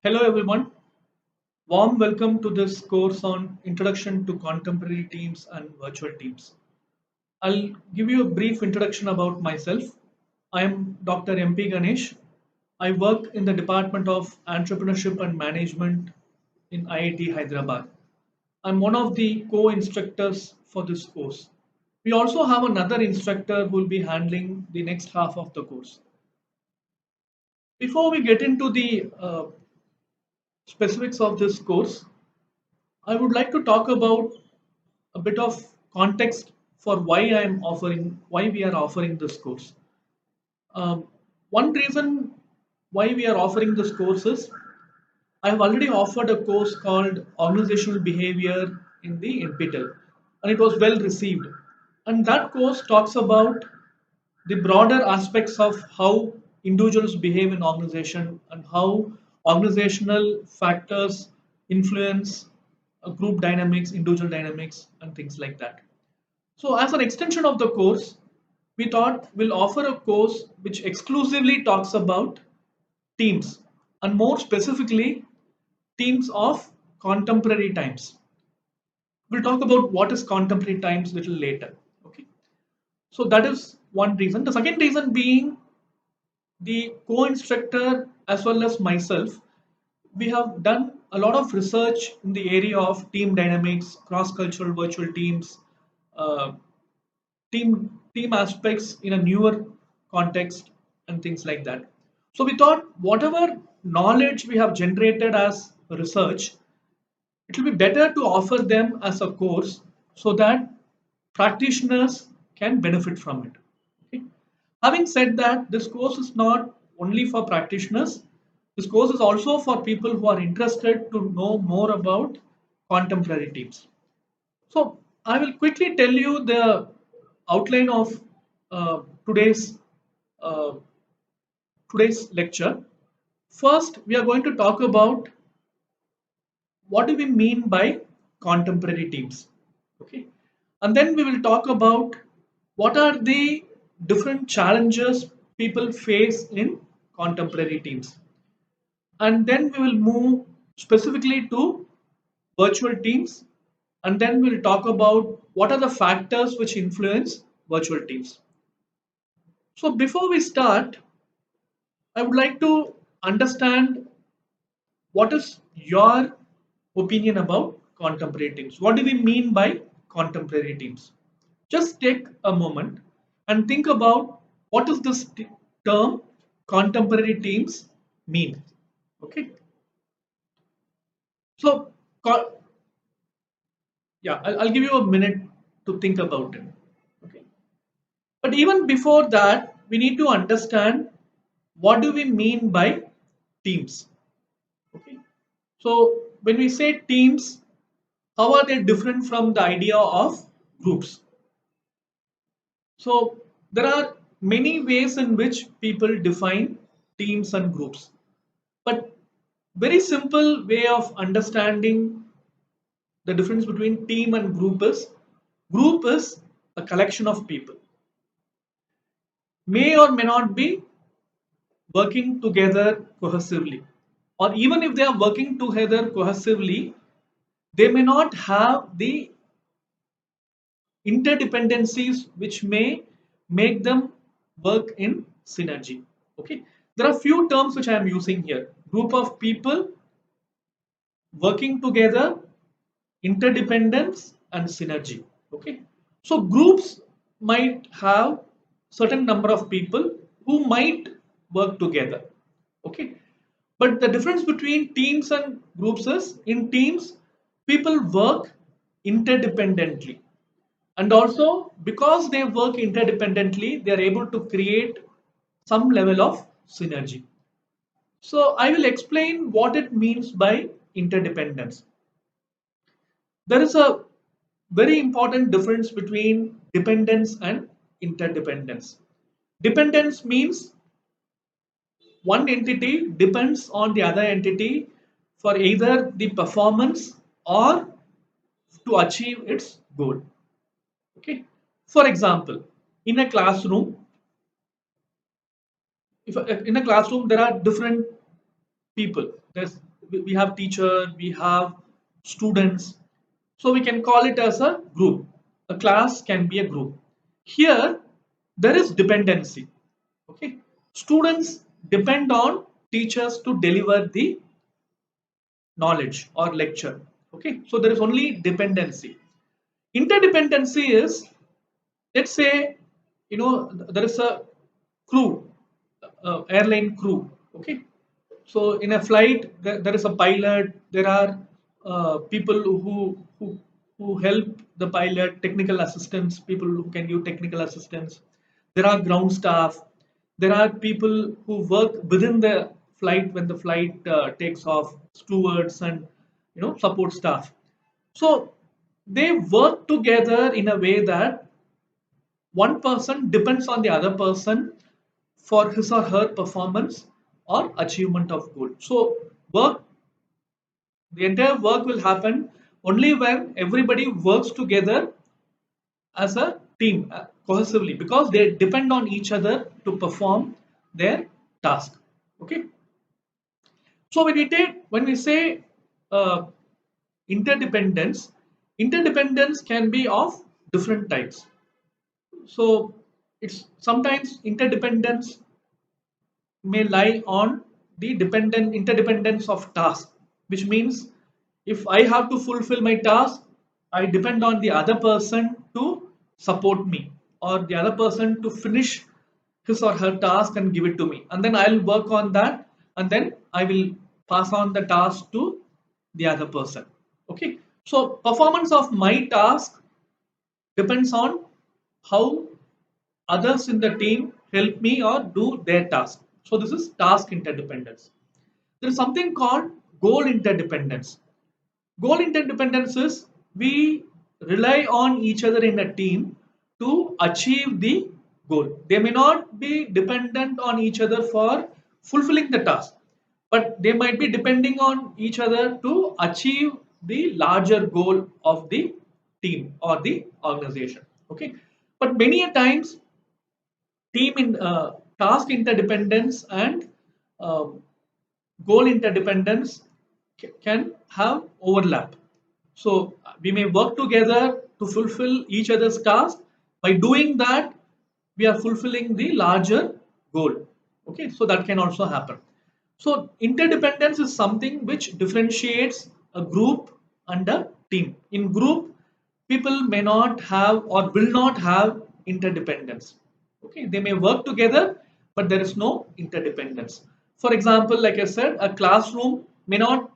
Hello everyone, warm welcome to this course on Introduction to Contemporary Teams and Virtual Teams. I'll give you a brief introduction about myself. I am Dr. MP Ganesh. I work in the Department of Entrepreneurship and Management in IIT Hyderabad. I'm one of the co-instructors for this course. We also have another instructor who will be handling the next half of the course. Before we get into the specifics of this course, I would like to talk about a bit of context for why we are offering this course. Um, One reason why we are offering this course is I have already offered a course called Organizational Behavior in the NPTEL, and it was well received. And that course talks about the broader aspects of how individuals behave in organization and how organizational factors influence group dynamics, individual dynamics, and things like that. So, as an extension of the course, we thought we'll offer a course which exclusively talks about teams and more specifically teams of contemporary times. We'll talk about what is contemporary times a little later. Okay. So that is one reason. The second reason being the co-instructor as well as myself, we have done a lot of research in the area of team dynamics, cross-cultural virtual teams, uh, team aspects in a newer context and things like that. So we thought whatever knowledge we have generated as research, it will be better to offer them as a course so that practitioners can benefit from it. Okay. Having said that, this course is not only for practitioners. This course is also for people who are interested to know more about contemporary teams. So I will quickly tell you the outline of uh, today's uh, today's lecture. First, we are going to talk about what do we mean by contemporary teams. Okay, and then we will talk about what are the different challenges people face in contemporary teams, and then we will move specifically to virtual teams, and then we'll talk about what are the factors which influence virtual teams. So before we start, I would like to understand what is your opinion about contemporary teams. What do we mean by contemporary teams? Just take a moment and think about what does this term contemporary teams mean. Okay, so yeah, I'll give you a minute to think about it. Okay, but even before that, we need to understand what do we mean by teams. Okay, so when we say teams, how are they different from the idea of groups? So there are many ways in which people define teams and groups, but very simple way of understanding the difference between team and group is a collection of people, may or may not be working together cohesively, or even if they are working together cohesively, they may not have the interdependencies which may make them work in synergy. Okay, there are few terms which I am using here: group of people, working together, interdependence, and synergy. Okay, so groups might have certain number of people who might work together. Okay, but the difference between teams and groups is in teams people work interdependently, and also because they work interdependently they are able to create some level of synergy. So I will explain what it means by interdependence. There is a very important difference between dependence and interdependence. Dependence means one entity depends on the other entity for either the performance or to achieve its goal. Okay, for example, in a classroom, if in a classroom there are different people, there's we have teacher, we have students, so we can call it as a group. A class can be a group. Here there is dependency. Okay, students depend on teachers to deliver the knowledge or lecture. Okay, so there is only dependency. Interdependency is, let's say, there is a crew, airline crew. Okay, so in a flight there is a pilot, there are people who help the pilot, technical assistants, people who can give technical assistance, there are ground staff, there are people who work within the flight when the flight takes off, stewards and support staff. So they work together in a way that one person depends on the other person for his or her performance or achievement of goal. So work, the entire work will happen only when everybody works together as a team cohesively, because they depend on each other to perform their task. Okay. So when we say uh, interdependence, interdependence can be of different types. So it's sometimes interdependence may lie on the dependent interdependence of task, which means if I have to fulfill my task, I depend on the other person to support me, or the other person to finish his or her task and give it to me, and then I'll work on that, and then I will pass on the task to the other person. Okay, so performance of my task depends on how others in the team help me or do their task. So this is task interdependence. There is something called goal interdependence. Goal interdependence is we rely on each other in a team to achieve the goal. They may not be dependent on each other for fulfilling the task, but they might be depending on each other to achieve the larger goal of the team or the organization. Okay, but many a times team in task interdependence and um, goal interdependence can have overlap. So we may work together to fulfill each other's task. By doing that, we are fulfilling the larger goal. Okay, so that can also happen. So interdependence is something which differentiates a group and a team. In group, people may not have or will not have interdependence. Okay, they may work together, but there is no interdependence. For example, like I said, a classroom may not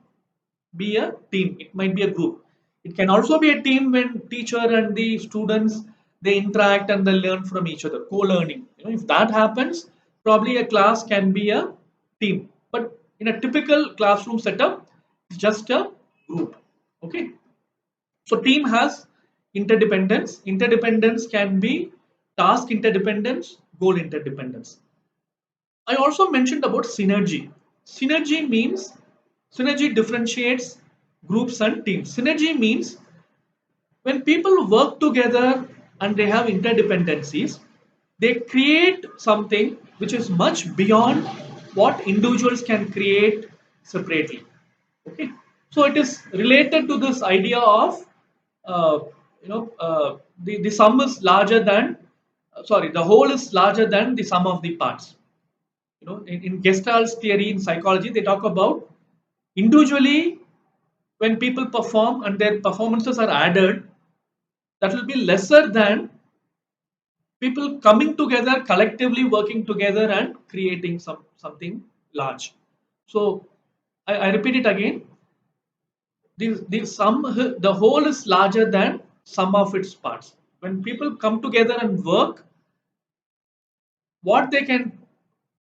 be a team, it might be a group. It can also be a team when teacher and the students, they interact and they learn from each other, co-learning. If that happens, probably a class can be a team, but in a typical classroom setup, it's just a group. Okay, so team has interdependence. Interdependence can be task interdependence, goal interdependence. I also mentioned about synergy. Synergy means, synergy differentiates groups and teams. Synergy means when people work together and they have interdependencies, they create something which is much beyond what individuals can create separately. Okay, so it is related to this idea of uh, the sum is larger than sorry, the whole is larger than the sum of the parts. In Gestalt's theory in psychology, they talk about individually when people perform and their performances are added, that will be lesser than people coming together, collectively working together and creating something large. So I repeat it again. The whole is larger than sum of its parts. When people come together and work, what they can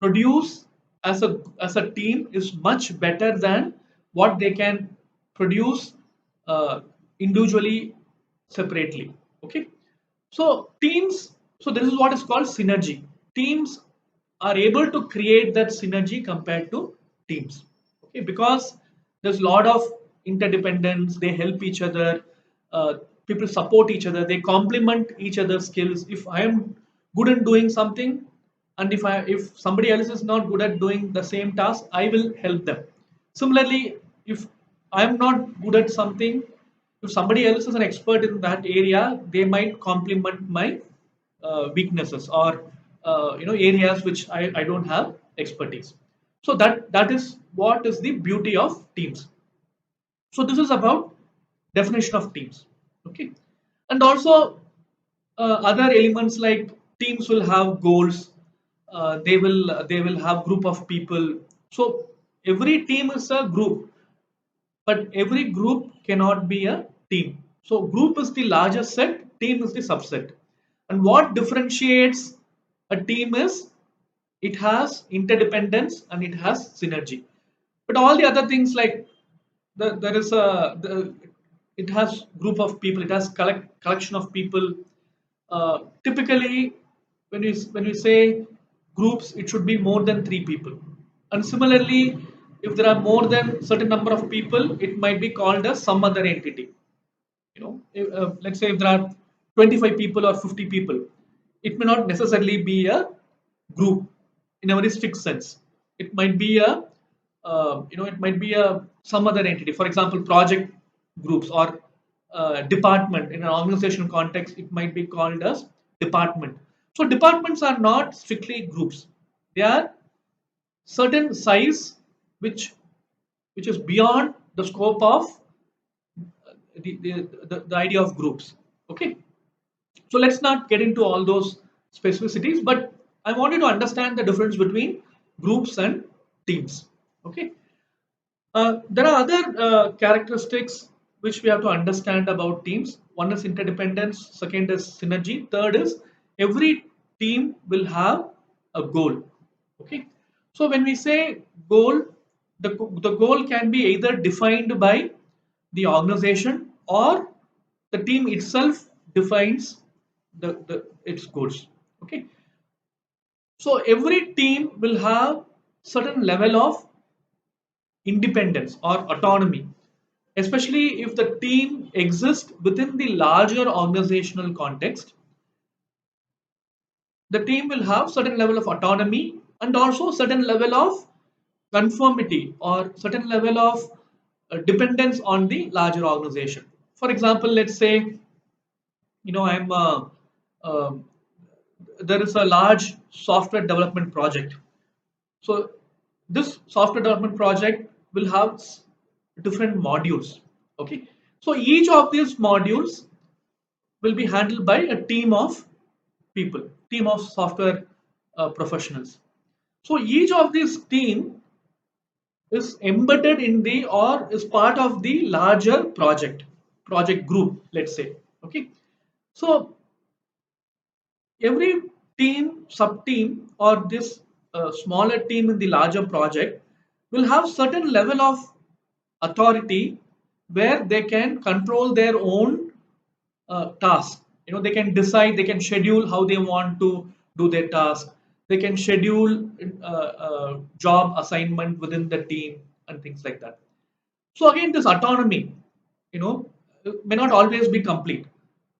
produce as a team is much better than what they can produce individually, separately. Okay, so teams, so this is what is called synergy. Teams are able to create that synergy compared to teams. Okay, because there's a lot of interdependence, they help each other, people support each other, they complement each other's skills. If I am good at doing something, and if somebody else is not good at doing the same task, I will help them. Similarly, if I'm not good at something, if somebody else is an expert in that area, they might complement my weaknesses, or areas which I don't have expertise. So that is what is the beauty of teams. So this is about definition of teams. Okay, and also other elements like teams will have goals. They will have group of people. So every team is a group, but every group cannot be a team. So group is the largest set, team is the subset. And what differentiates a team is it has interdependence and it has synergy. But all the other things like there is it has group of people, it has collection of people. Typically, when we say groups, it should be more than three people. And similarly, if there are more than certain number of people, it might be called as some other entity. Let's say if there are 25 people or 50 people, it may not necessarily be a group in a very strict sense. It might be a some other entity. For example, project groups or department. In an organizational context, it might be called as department. So departments are not strictly groups. They are certain size which is beyond the scope of the idea of groups. Okay, so let's not get into all those specificities, but I want you to understand the difference between groups and teams. Okay, there are other characteristics which we have to understand about teams. One is interdependence, second is synergy, third is every team will have a goal. Okay, so when we say goal, the goal can be either defined by the organization or the team itself defines its goals. Okay, so every team will have certain level of independence or autonomy, especially if the team exists within the larger organizational context. The team will have certain level of autonomy and also certain level of conformity or certain level of dependence on the larger organization. For example, let's say I'm uh, there is a large software development project. So this software development project will have different modules. Okay, so each of these modules will be handled by a team of people, team of software professionals. So each of these team is embedded in the or is part of the larger project group, let's say. Okay, so every team, sub team, or this smaller team in the larger project will have certain level of authority where they can control their own task. They can decide, they can schedule how they want to do their task. They can schedule job assignment within the team and things like that. So again, this autonomy, you know, may not always be complete.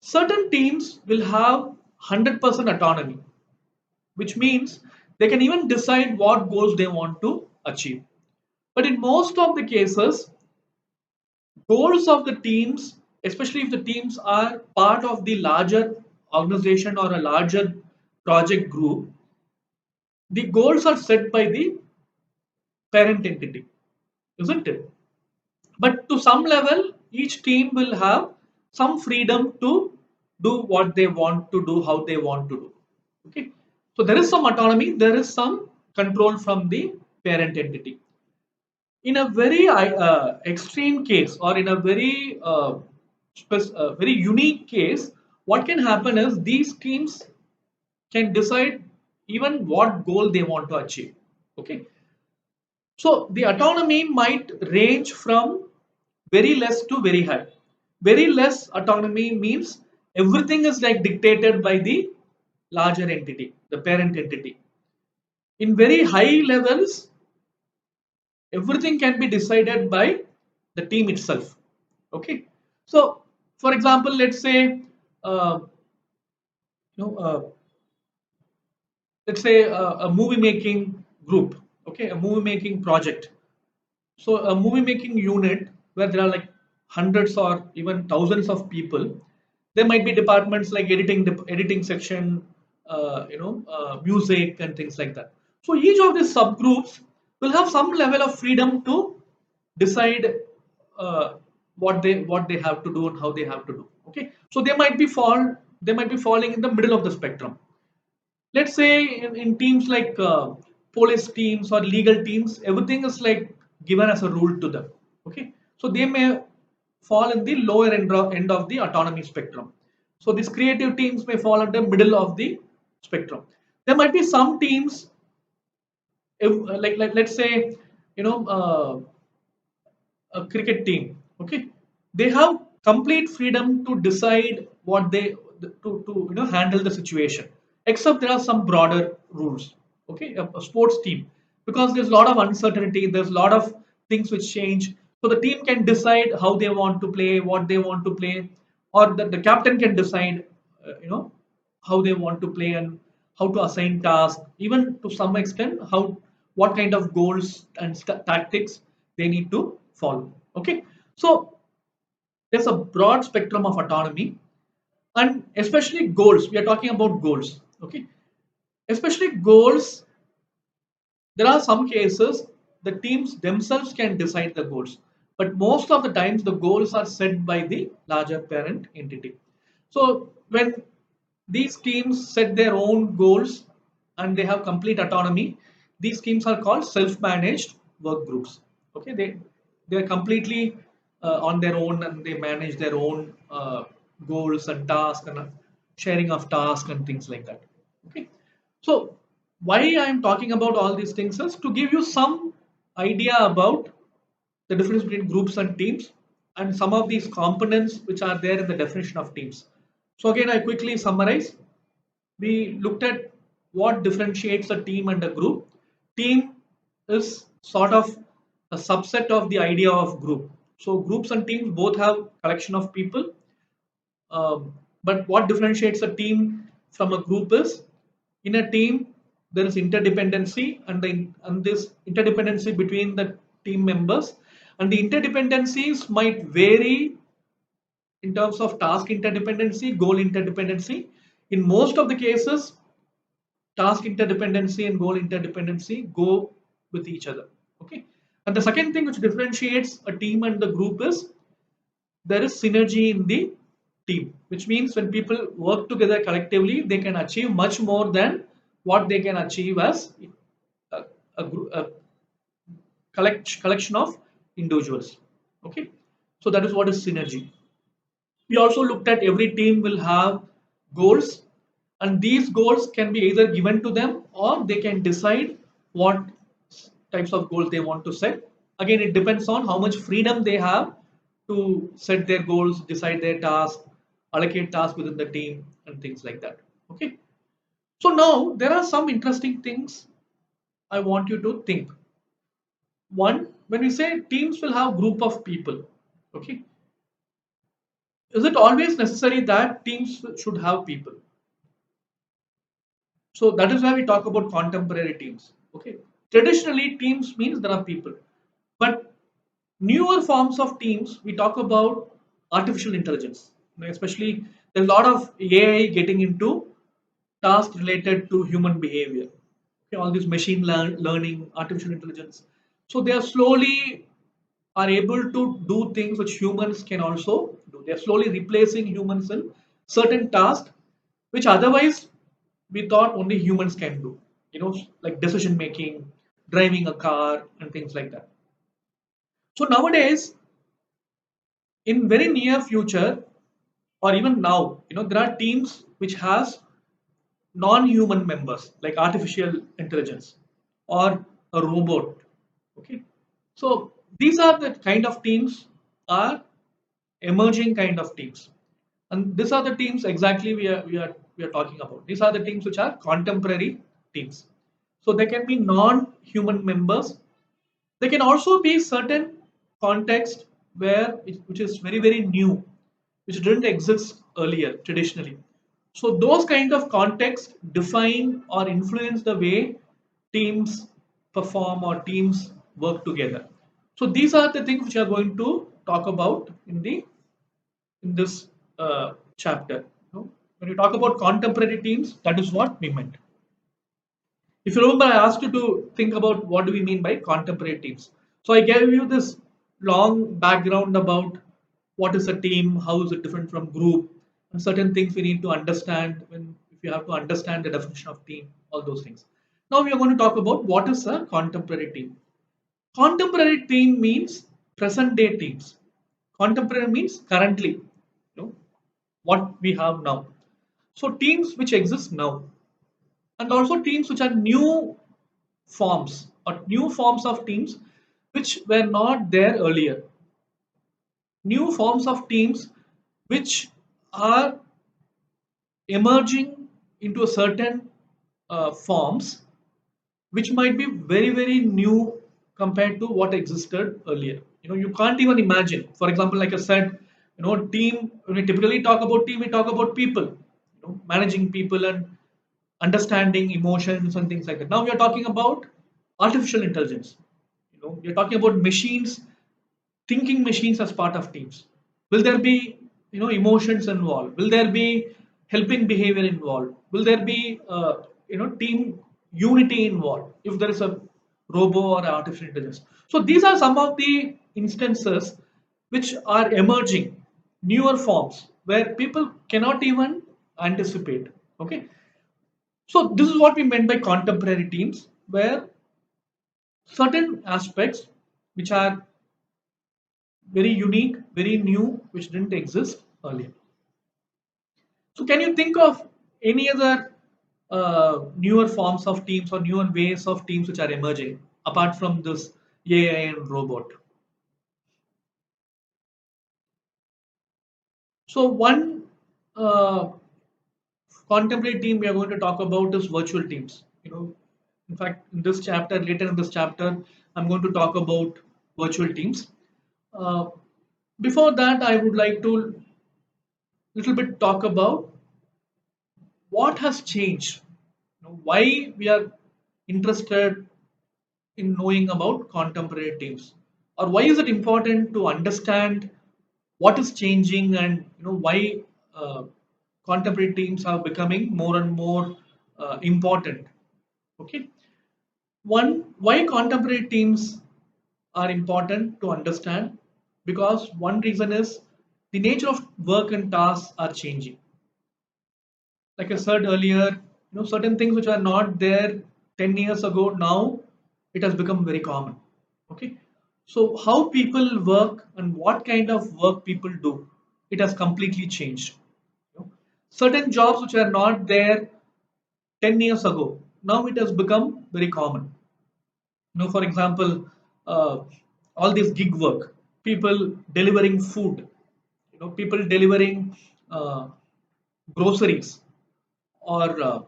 Certain teams will have 100% autonomy, which means they can even decide what goals they want to achieve. But in most of the cases, goals of the teams, especially if the teams are part of the larger organization or a larger project group, the goals are set by the parent entity, isn't it? But to some level, each team will have some freedom to do what they want to do, how they want to do. Okay, so there is some autonomy, there is some control from the parent entity. In a very extreme case, or in a very very unique case, what can happen is these teams can decide even what goal they want to achieve. Okay, so the autonomy might range from very less to very high. Very less autonomy means everything is like dictated by the larger entity, the parent entity. In very high levels, everything can be decided by the team itself. Okay, so for example, let's say uh, you know uh, let's say a movie making group. Okay, a movie making project. So a movie making unit where there are like hundreds or even thousands of people, there might be departments like editing section, music and things like that. So each of these subgroups will have some level of freedom to decide uh, what they have to do and how they have to do. Okay, so they might be falling in the middle of the spectrum. Let's say in teams like police teams or legal teams, everything is like given as a rule to them. Okay, so they may fall in the lower end of the autonomy spectrum. So these creative teams may fall in the middle of the spectrum. There might be some teams, if, like let's say, you know uh, a cricket team. Okay, they have complete freedom to decide what they to handle the situation, except there are some broader rules. Okay, a sports team, because there's a lot of uncertainty, there's a lot of things which change, so the team can decide how they want to play, what they want to play, or the captain can decide how they want to play and how to assign tasks, even to some extent how what kind of goals and tactics they need to follow. Okay, so there's a broad spectrum of autonomy, and especially goals. We are talking about goals. Okay, especially goals. There are some cases the teams themselves can decide the goals, but most of the times the goals are set by the larger parent entity. So when these teams set their own goals and they have complete autonomy, these teams are called self-managed work groups. Okay, they are completely on their own and they manage their own goals and tasks and sharing of tasks and things like that. Okay, so why I am talking about all these things is to give you some idea about the difference between groups and teams and some of these components which are there in the definition of teams. So again, I quickly summarize. We looked at what differentiates a team and a group. Team is sort of a subset of the idea of group. So groups and teams both have collection of people, but what differentiates a team from a group is, in a team there is interdependency, and this interdependency between the team members, and the interdependencies might vary in terms of task interdependency, goal interdependency. In most of the cases, task interdependency and goal interdependency go with each other. Okay, and the second thing which differentiates a team and the group is there is synergy in the team, which means when people work together collectively, they can achieve much more than what they can achieve as a collection of individuals. Okay, so that is what is synergy. We also looked at every team will have goals, and these goals can be either given to them or they can decide what types of goals they want to set. Again, it depends on how much freedom they have to set their goals, decide their tasks, allocate tasks within the team, and things like that. Okay. So now there are some interesting things I want you to think. One, when we say teams will have group of people, okay, is it always necessary that teams should have people? So that is why we talk about contemporary teams. Okay, traditionally teams means there are people, but newer forms of teams we talk about artificial intelligence. Especially there's a lot of AI getting into tasks related to human behavior. Okay, all this machine learning, artificial intelligence. So they are slowly are able to do things which humans can also do. They are slowly replacing humans in certain tasks which otherwise we thought only humans can do. Like decision making, driving a car, and things like that. So nowadays, in very near future, or even now, there are teams which has non-human members like artificial intelligence or a robot. Okay, so these are the kind of teams are emerging kind of teams, and these are the teams exactly we are talking about. These are the teams which are contemporary teams. So they can be non-human members. There can also be certain context which is very very new, which didn't exist earlier traditionally. So those kind of contexts define or influence the way teams perform or teams work together. So these are the things which we are going to talk about in this chapter. When you talk about contemporary teams, that is what we meant. If you remember, I asked you to think about what do we mean by contemporary teams. So I gave you this long background about what is a team, how is it different from group, and certain things we need to understand when if you have to understand the definition of team, all those things. Now we are going to talk about what is a contemporary team. Contemporary team means present day teams. Contemporary means currently, what we have now. So teams which exist now, and also teams which are new forms or new forms of teams which were not there earlier. New forms of teams which are emerging into a certain forms which might be very new compared to what existed earlier. You can't even imagine. For example, like I said, team. When we typically talk about team, we talk about people. Managing people and understanding emotions and things like that. Now we are talking about artificial intelligence. We are talking about machines, thinking machines as part of teams. Will there be emotions involved? Will there be helping behavior involved? Will there be team unity involved if there is a robo or artificial intelligence? So these are some of the instances which are emerging, newer forms where people cannot even anticipate. Okay, so this is what we meant by contemporary teams, where certain aspects which are very unique, very new, which didn't exist earlier. So, can you think of any other newer forms of teams or newer ways of teams which are emerging apart from this AI and robot? So, one uh, contemporary team we are going to talk about is virtual teams. In fact, in this chapter, later in this chapter, I'm going to talk about virtual teams. Uh, Before that, I would like to little bit talk about what has changed, why we are interested in knowing about contemporary teams, or why is it important to understand what is changing and why uh, contemporary teams are becoming more and more important. Okay, why contemporary teams are important to understand, because one reason is the nature of work and tasks are changing. Like I said earlier, certain things which are not there 10 years ago, now it has become very common. Okay, so how people work and what kind of work people do, it has completely changed. Certain jobs which are not there 10 years ago, now it has become very common. For example, uh, all this gig work, people delivering food, people delivering uh, groceries, or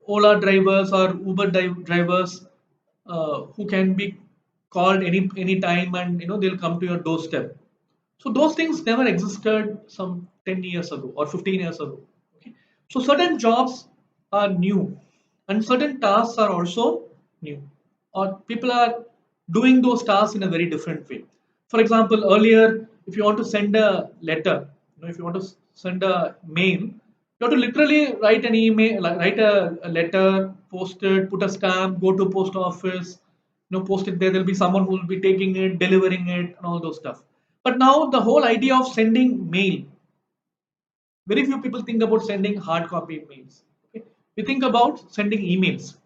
Ola drivers or Uber drivers who can be called any time, and they'll come to your doorstep. So those things never existed some 10 years ago or 15 years ago. Okay? So certain jobs are new and certain tasks are also new, or people are doing those tasks in a very different way. For example, earlier, if you want to send a letter, if you want to send a mail, you have to literally write an email, like write a letter, post it, put a stamp, go to post office, post it there. There'll be someone who will be taking it, delivering it, and all those stuff. But now the whole idea of sending mail, very few people think about sending hard copy mails. Okay? We think about sending emails.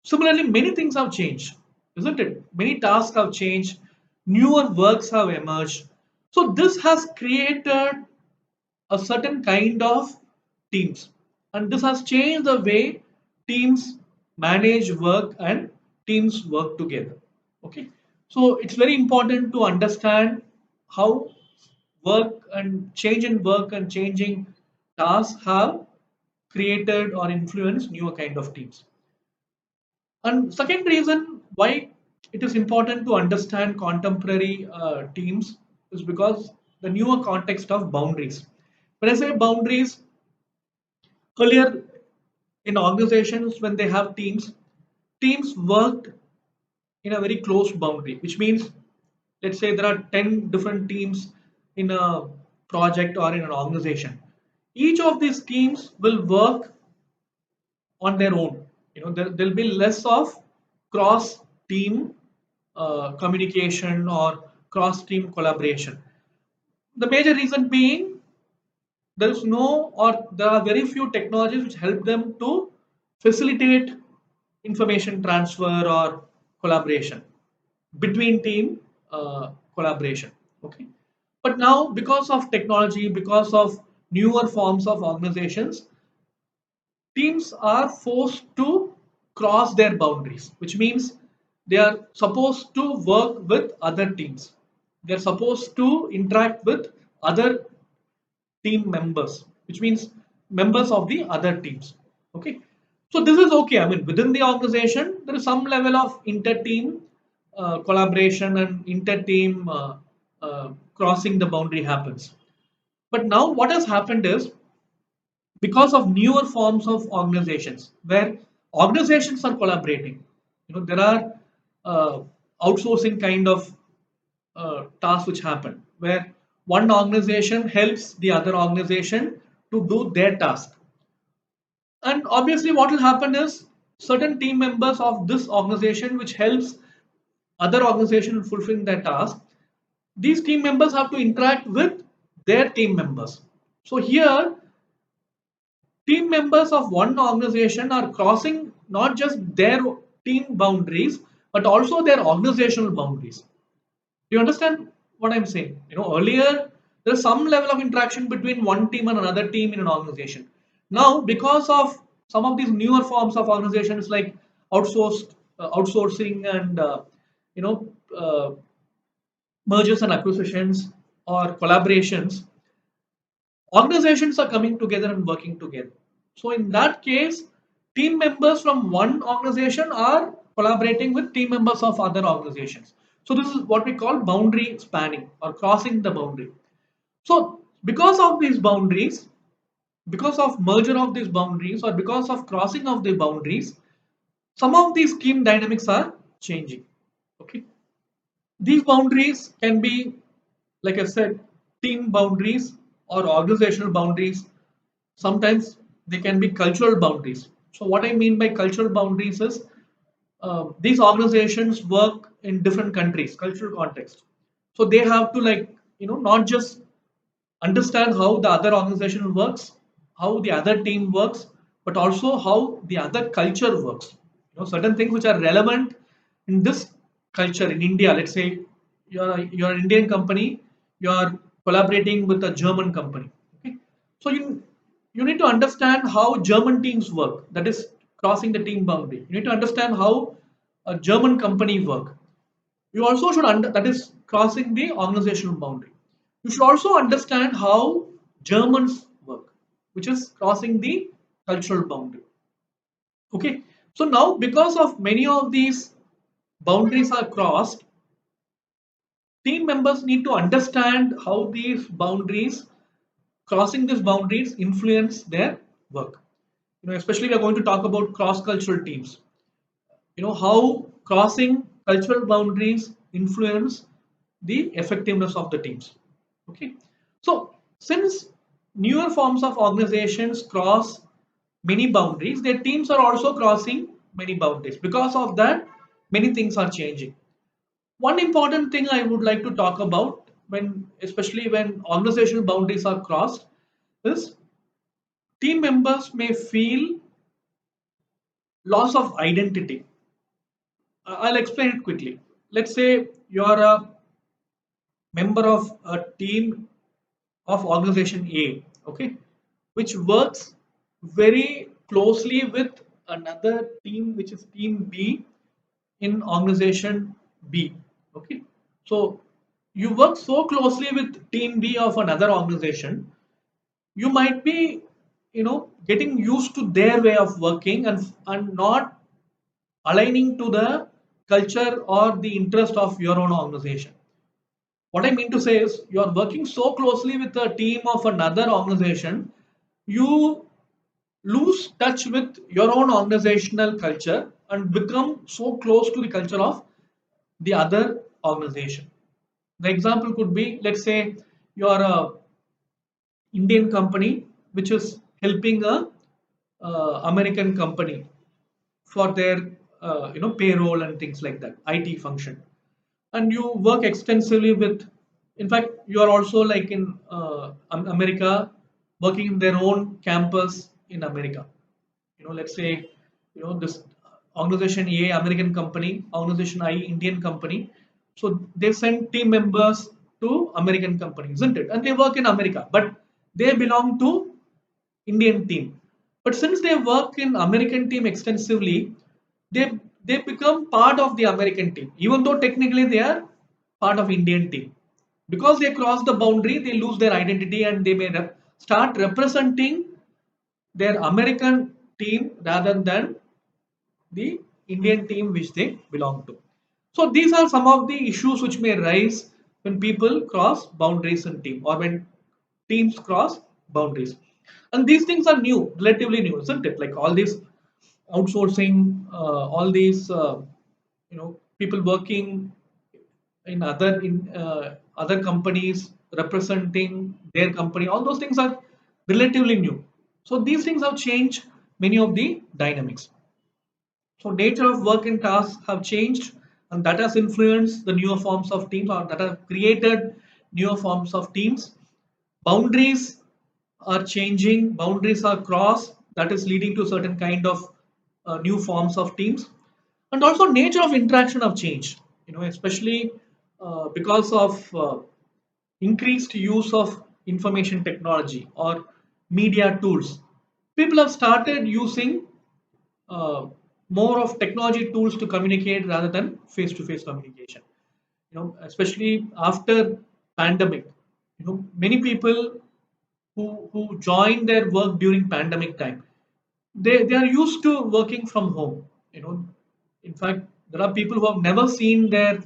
Similarly, many things have changed, isn't it? Many tasks have changed, newer works have emerged. So this has created a certain kind of teams, and this has changed the way teams manage work and teams work together. Okay, so it's very important to understand how work and change in work and changing tasks have created or influenced newer kind of teams. And second reason why it is important to understand contemporary teams is because the newer context of boundaries. When I say boundaries, earlier in organizations when they have teams, teams worked in a very close boundary, which means let's say there are 10 different teams in a project or in an organization. Each of these teams will work on their own. There'll be less of cross team communication or cross team collaboration. The major reason being there is no, or there are very few technologies which help them to facilitate information transfer or collaboration between team collaboration. Okay, but now because of technology, because of newer forms of organizations, teams are forced to cross their boundaries, which means they are supposed to work with other teams. They're supposed to interact with other team members, which means members of the other teams. Okay, so this is okay. I mean, within the organization, there is some level of inter-team collaboration and inter-team crossing the boundary happens. But now, what has happened is because of newer forms of organizations where organizations are collaborating. There are uh, outsourcing kind of tasks which happen where one organization helps the other organization to do their task, and obviously what will happen is certain team members of this organization which helps other organization in fulfilling their task, these team members have to interact with their team members. So here team members of one organization are crossing not just their team boundaries but also their organizational boundaries. Do you understand what I'm saying? Earlier there's some level of interaction between one team and another team in an organization. Now, because of some of these newer forms of organizations like outsourcing and you know uh, mergers and acquisitions or collaborations, organizations are coming together and working together. So in that case, team members from one organization are collaborating with team members of other organizations. So this is what we call boundary spanning or crossing the boundary. So because of these boundaries, because of merger of these boundaries or because of crossing of the boundaries, some of these team dynamics are changing. Okay, these boundaries can be, like I said, team boundaries or organizational boundaries. Sometimes they can be cultural boundaries. So what I mean by cultural boundaries is these organizations work in different countries, cultural context. So they have to, like, not just understand how the other organization works, how the other team works, but also how the other culture works. Certain things which are relevant in this culture in India. Let's say you're an Indian company, you're collaborating with a German company. Okay, so you need to understand how German teams work. That is crossing the team boundary. You need to understand how a German company work. You also should that is crossing the organizational boundary. You should also understand how Germans work, which is crossing the cultural boundary. Okay, so now because of many of these boundaries are crossed, team members need to understand how these boundaries, crossing these boundaries, influence their work. Especially we are going to talk about cross-cultural teams. How crossing cultural boundaries influence the effectiveness of the teams. Okay, so since newer forms of organizations cross many boundaries, their teams are also crossing many boundaries. Because of that, many things are changing. One important thing I would like to talk about, especially when organizational boundaries are crossed, is team members may feel loss of identity. I'll explain it quickly. Let's say you're a member of a team of organization A, okay, which works very closely with another team, which is team B in organization B. Okay, so you work so closely with team B of another organization, you might be, getting used to their way of working and not aligning to the culture or the interest of your own organization. What I mean to say is you're working so closely with a team of another organization, you lose touch with your own organizational culture and become so close to the culture of the other organization. The example could be, let's say you are a Indian company which is helping a American company for their payroll and things like that, IT function, and you work extensively with. In fact, you are also like in America, working in their own campus in America. Let's say this organization A, American company, organization I, Indian company. So they send team members to American company, isn't it, and they work in America, but they belong to Indian team. But since they work in American team extensively, they they become part of the American team, even though technically they are part of Indian team. Because they cross the boundary, they lose their identity, and they may start representing their American team rather than the Indian team which they belong to. So these are some of the issues which may rise when people cross boundaries in team, or when teams cross boundaries. And these things are new, relatively new, isn't it? Like all these outsourcing, all these people working in other companies representing their company. All those things are relatively new. So these things have changed many of the dynamics. So nature of work and tasks have changed, and that has influenced the newer forms of teams, or that have created newer forms of teams. Boundaries are changing, boundaries are crossed, that is leading to certain kind of new forms of teams. And also nature of interaction have changed, especially because of increased use of information technology or media tools. People have started using uh, more of technology tools to communicate rather than face-to-face communication. Especially after pandemic, many people who join their work during pandemic time, they are used to working from home. In fact, there are people who have never seen their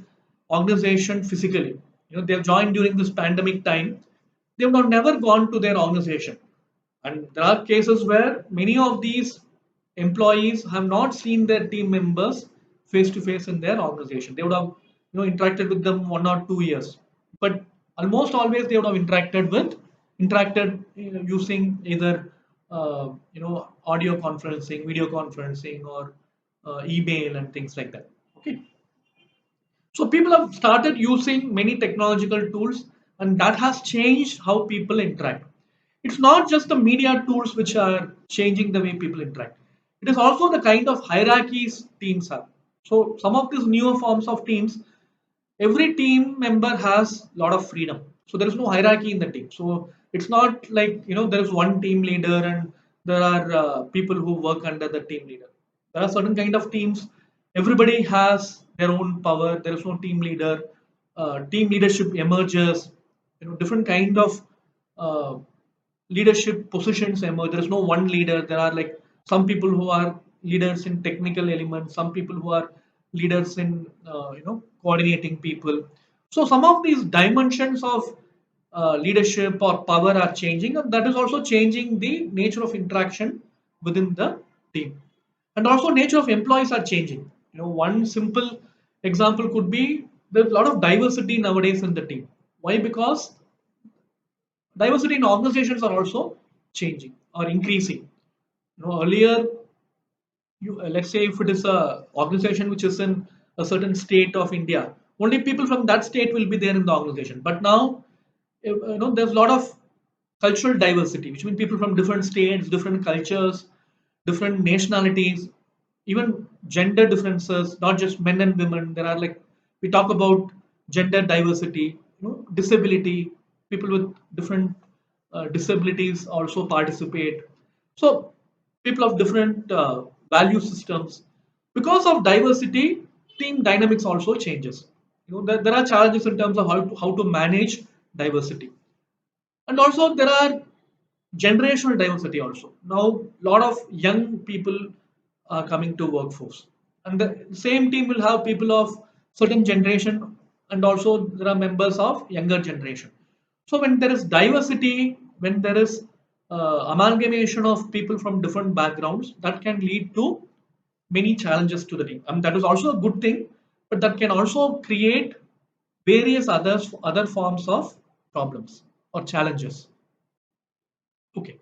organization physically. They have joined during this pandemic time. They have not never gone to their organization, and there are cases where many of these employees have not seen their team members face to face in their organization. They would have interacted with them 1 or 2 years, but almost always they would have interacted using either audio conferencing, video conferencing, or email and things like that. Okay, so people have started using many technological tools, and that has changed how people interact. It's not just the media tools which are changing the way people interact. It is also the kind of hierarchies teams have. So some of these newer forms of teams, every team member has a lot of freedom. So there is no hierarchy in the team. So it's not like there is one team leader and there are people who work under the team leader. There are certain kind of teams. Everybody has their own power. There is no team leader. Team leadership emerges. Different kind of uh, leadership positions emerge. There is no one leader. There are like some people who are leaders in technical elements, some people who are leaders in coordinating people. So some of these dimensions of leadership or power are changing, and that is also changing the nature of interaction within the team. And also nature of employees are changing. One simple example could be there's a lot of diversity nowadays in the team. Why? Because diversity in organizations are also changing or increasing. Earlier, let's say if it is a organization which is in a certain state of India, only people from that state will be there in the organization. But now, there's a lot of cultural diversity, which means people from different states, different cultures, different nationalities, even gender differences, not just men and women. There are like we talk about gender diversity, disability, people with different disabilities also participate. So people of different value systems. Because of diversity, team dynamics also changes. There are challenges in terms of how to manage diversity, and also there are generational diversity also. Now a lot of young people are coming to workforce, and the same team will have people of certain generation, and also there are members of younger generation. So when there is diversity, when there is amalgamation of people from different backgrounds, that can lead to many challenges to the team. That is also a good thing, but that can also create various other forms of problems or challenges. Okay,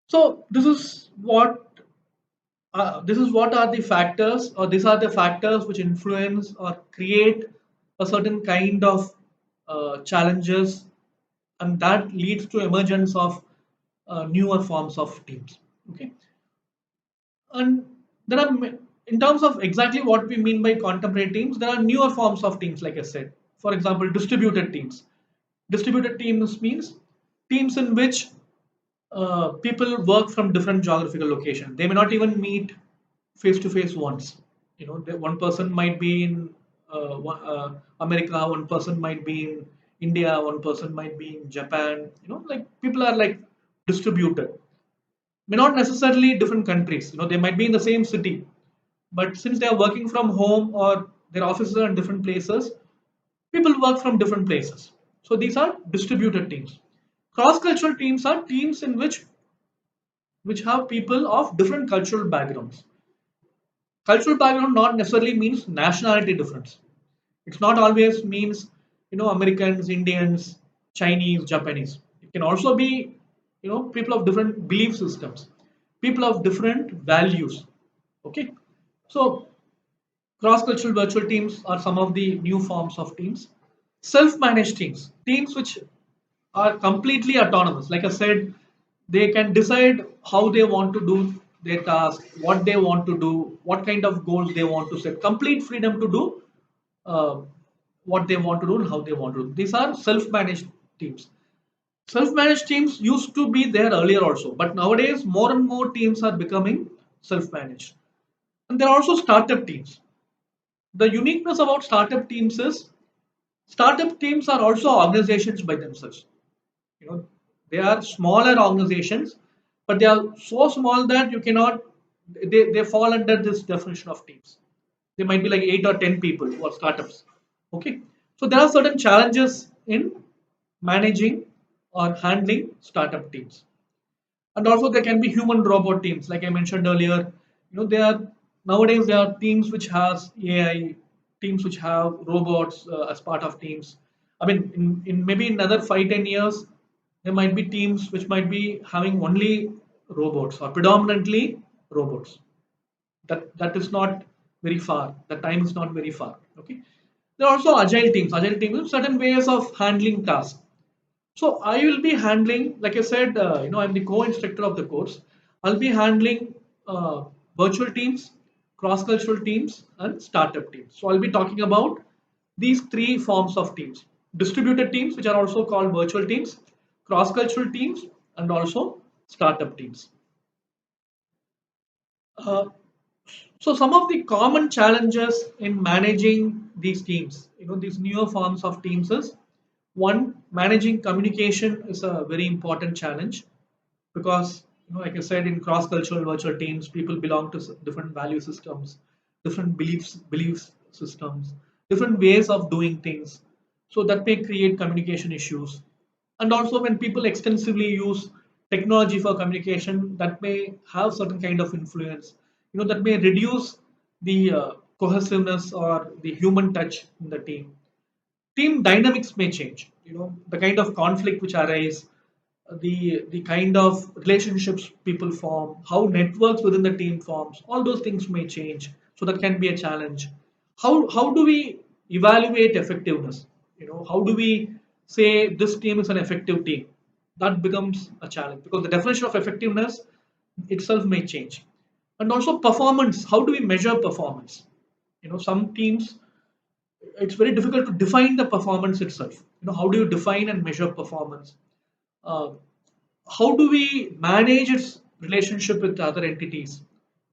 so this is what are the factors, or these are the factors which influence or create a certain kind of challenges, and that leads to emergence of newer forms of teams. Okay, and there are in terms of exactly what we mean by contemporary teams, there are newer forms of teams, like I said. For example, distributed teams. Distributed teams means teams in which people work from different geographical locations. They may not even meet face to face once. You know, one person might be in America, one person might be in India, one person might be in Japan. You know, like people are like distributed. May not necessarily different countries. You know, they might be in the same city, but since they are working from home or their offices are in different places, people work from different places. So these are distributed teams. Cross-cultural teams are teams in which have people of different cultural backgrounds. Cultural background not necessarily means nationality difference. It's not always means, you know, Americans, Indians, Chinese, Japanese. It can also be, you know, people of different belief systems, people of different values. Okay, so cross-cultural virtual teams are some of the new forms of teams. Self-managed teams, teams which are completely autonomous. Like I said, they can decide how they want to do their task, what they want to do, what kind of goals they want to set. Complete freedom to do uh, what they want to do and how they want to do. These are self-managed teams. Self-managed teams used to be there earlier also, but nowadays more and more teams are becoming self-managed. And there are also startup teams. The uniqueness about startup teams is startup teams are also organizations by themselves. You know, they are smaller organizations, but they are so small that you cannot, they fall under this definition of teams. They might be like 8 or 10 people who are startups. Okay, so there are certain challenges in managing or handling startup teams. And also there can be human robot teams, like I mentioned earlier. You know, there are nowadays there are teams which has AI, teams which have robots as part of teams. I mean, in maybe in another 5-10 years, there might be teams which might be having only robots or predominantly robots. That is not very far. The time is not very far. Okay, there are also agile teams. Agile teams have certain ways of handling tasks. So I will be handling, like I said, you know, I'm the co-instructor of the course. I'll be handling virtual teams, cross-cultural teams, and startup teams. So I'll be talking about these three forms of teams: distributed teams, which are also called virtual teams, cross-cultural teams, and also startup teams. Uh, so some of the common challenges in managing these teams, you know, these newer forms of teams is one, managing communication is a very important challenge because, you know, like I said, in cross-cultural virtual teams, people belong to different value systems, different belief systems, different ways of doing things. So that may create communication issues. And also, when people extensively use technology for communication, that may have certain kind of influence. You know, that may reduce the cohesiveness or the human touch in the team. Team dynamics may change. You know, the kind of conflict which arise, the kind of relationships people form, how networks within the team forms, all those things may change. So that can be a challenge. How do we evaluate effectiveness? You know, how do we say this team is an effective team? That becomes a challenge because the definition of effectiveness itself may change. And also performance. How do we measure performance? You know, some teams, it's very difficult to define the performance itself. You know, how do you define and measure performance? Uh, how do we manage its relationship with other entities?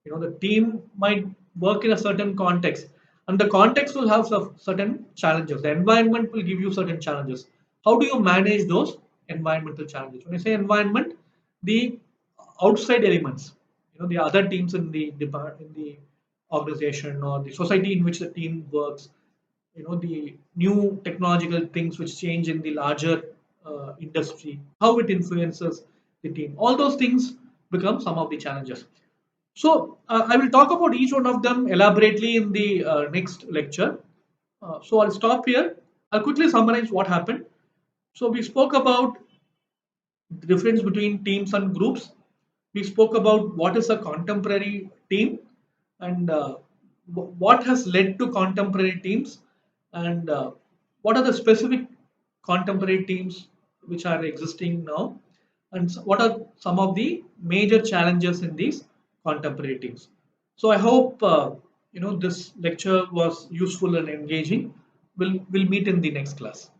You know, the team might work in a certain context, and the context will have certain challenges. The environment will give you certain challenges. How do you manage those environmental challenges? When I say environment, the outside elements, you know, the other teams in the in the organization or the society in which the team works, you know, the new technological things which change in the larger industry, how it influences the team, all those things become some of the challenges. So I will talk about each one of them elaborately in the next lecture. So I'll stop here. I'll quickly summarize what happened. So we spoke about the difference between teams and groups. We spoke about what is a contemporary team and what has led to contemporary teams and what are the specific contemporary teams which are existing now and what are some of the major challenges in these contemporary teams. So I hope this lecture was useful and engaging. We'll meet in the next class.